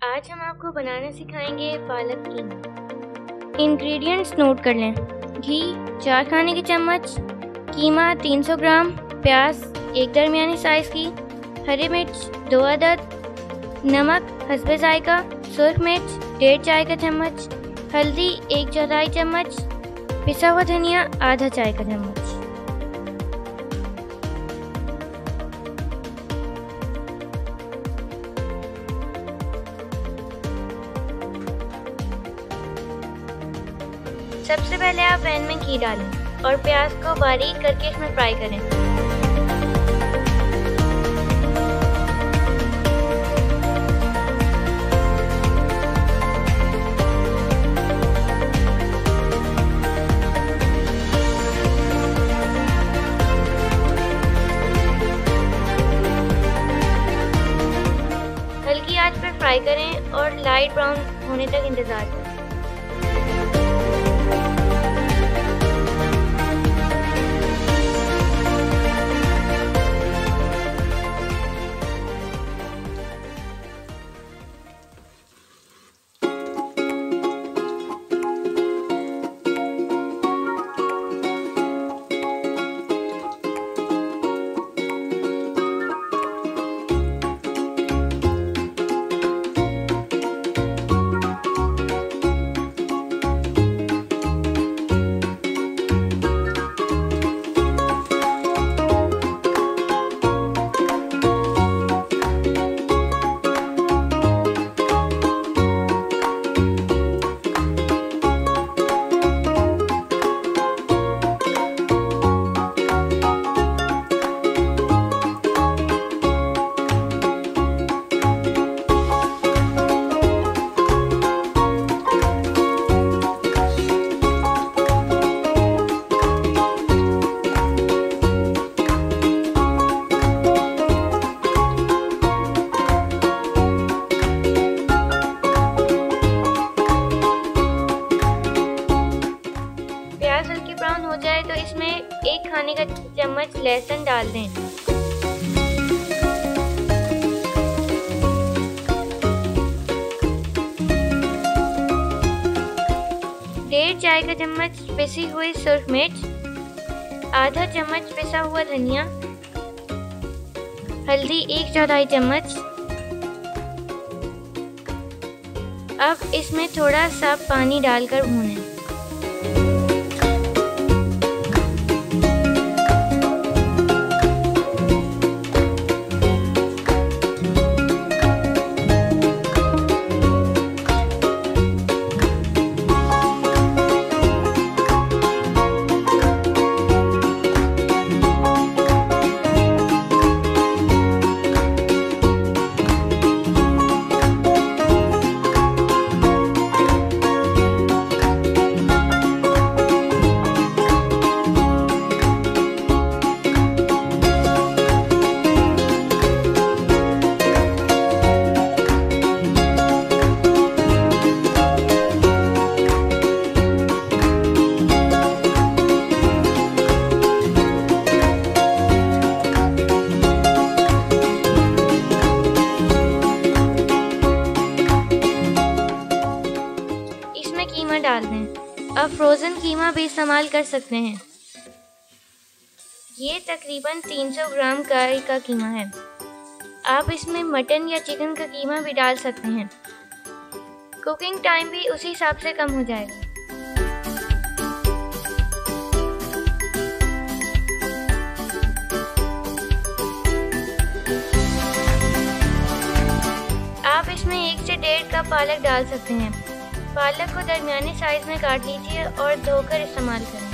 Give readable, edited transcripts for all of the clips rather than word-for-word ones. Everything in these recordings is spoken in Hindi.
आज हम आपको बनाना सिखाएंगे पालक कीमा। इंग्रेडिएंट्स नोट कर लें। घी 4 खाने के चम्मच, कीमा 300 ग्राम, प्याज 1 दरमियानी साइज़ की, हरी मिर्च 2 अदद, नमक हस्बे जायका, सुर्ख मिर्च 1.5 चाय का चम्मच, हल्दी 1/4 चम्मच, पिसा हुआ धनिया आधा चाय का चम्मच। सबसे पहले आप पैन में घी डालें और प्याज को बारीक करके इसमें फ्राई करें। हल्की आंच पर फ्राई करें और लाइट ब्राउन होने तक इंतजार करें। ब्राउन हो जाए तो इसमें 1 खाने का चम्मच लहसुन डाल दें। डेढ़ चाय का चम्मच पिसी हुई सुर्ख मिर्च, आधा चम्मच पिसा हुआ धनिया, हल्दी 1/4 चम्मच। अब इसमें थोड़ा सा पानी डालकर भूनें। कीमा डाल दें। अब फ्रोज़न कीमा भी इस्तेमाल कर सकते हैं। ये तकरीबन 300 ग्राम गाय का कीमा है। आप इसमें मटन या चिकन का कीमा भी डाल सकते हैं। कुकिंग टाइम भी उसी हिसाब से कम हो जाएगा। आप इसमें 1 से 1.5 कप पालक डाल सकते हैं। पालक को दरमियानी साइज में काट लीजिए और धोकर इस्तेमाल करें।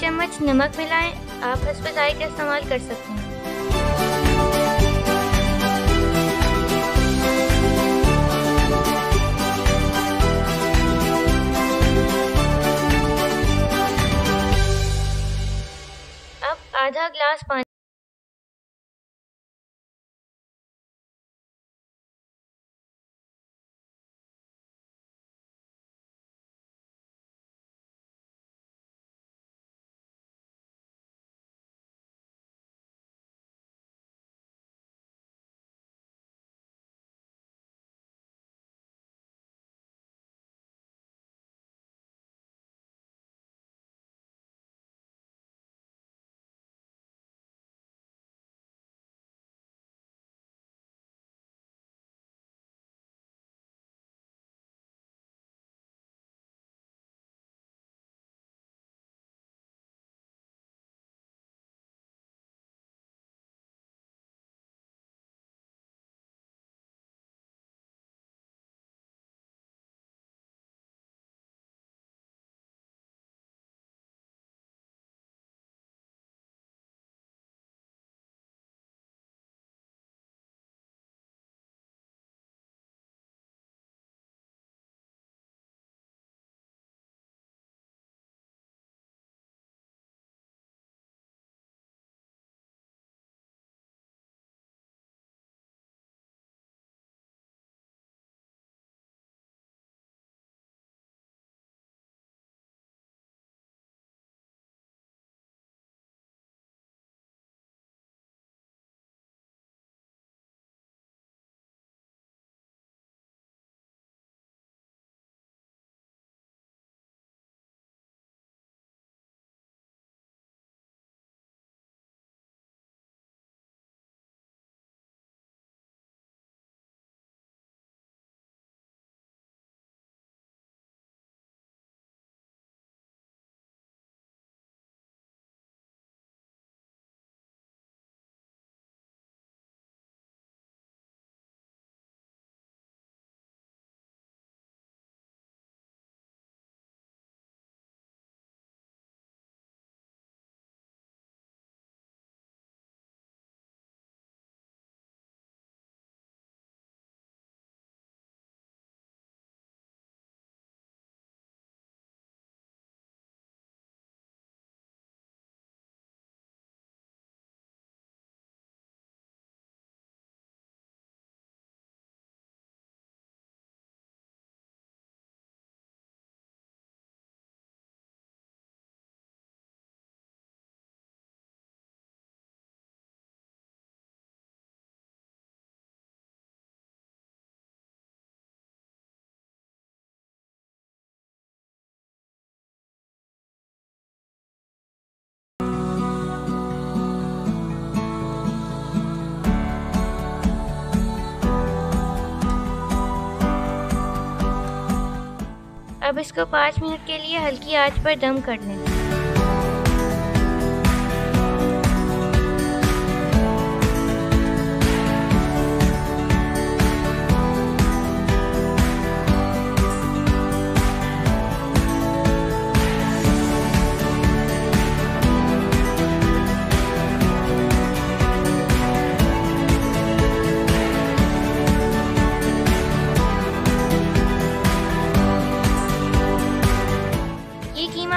चम्मच नमक मिलाएं। आप हस्बे जायका इस्तेमाल कर सकते हैं। गिलास पानी। अब इसको 5 मिनट के लिए हल्की आंच पर दम कर लें।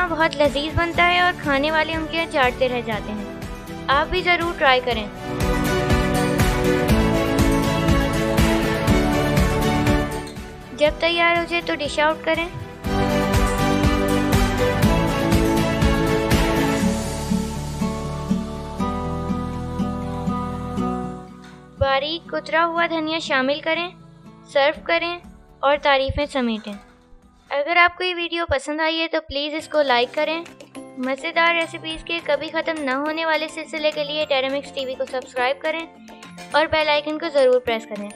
बहुत लजीज बनता है और खाने वाले उंगलियां चाटते रह जाते हैं। आप भी ज़रूर ट्राई करें। जब तैयार हो जाए तो डिश आउट करें। बारीक कुतरा हुआ धनिया शामिल करें, सर्व करें और तारीफें समेटें। अगर आपको ये वीडियो पसंद आई है तो प्लीज़ इसको लाइक करें। मज़ेदार रेसिपीज़ के कभी ख़त्म न होने वाले सिलसिले के लिए टेरामिक्स टीवी को सब्सक्राइब करें और बेल आइकन को ज़रूर प्रेस करें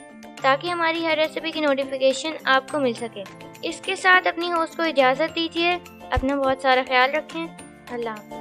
ताकि हमारी हर रेसिपी की नोटिफिकेशन आपको मिल सके। इसके साथ अपनी होस्ट को इजाज़त दीजिए। अपना बहुत सारा ख्याल रखें। अल्लाह।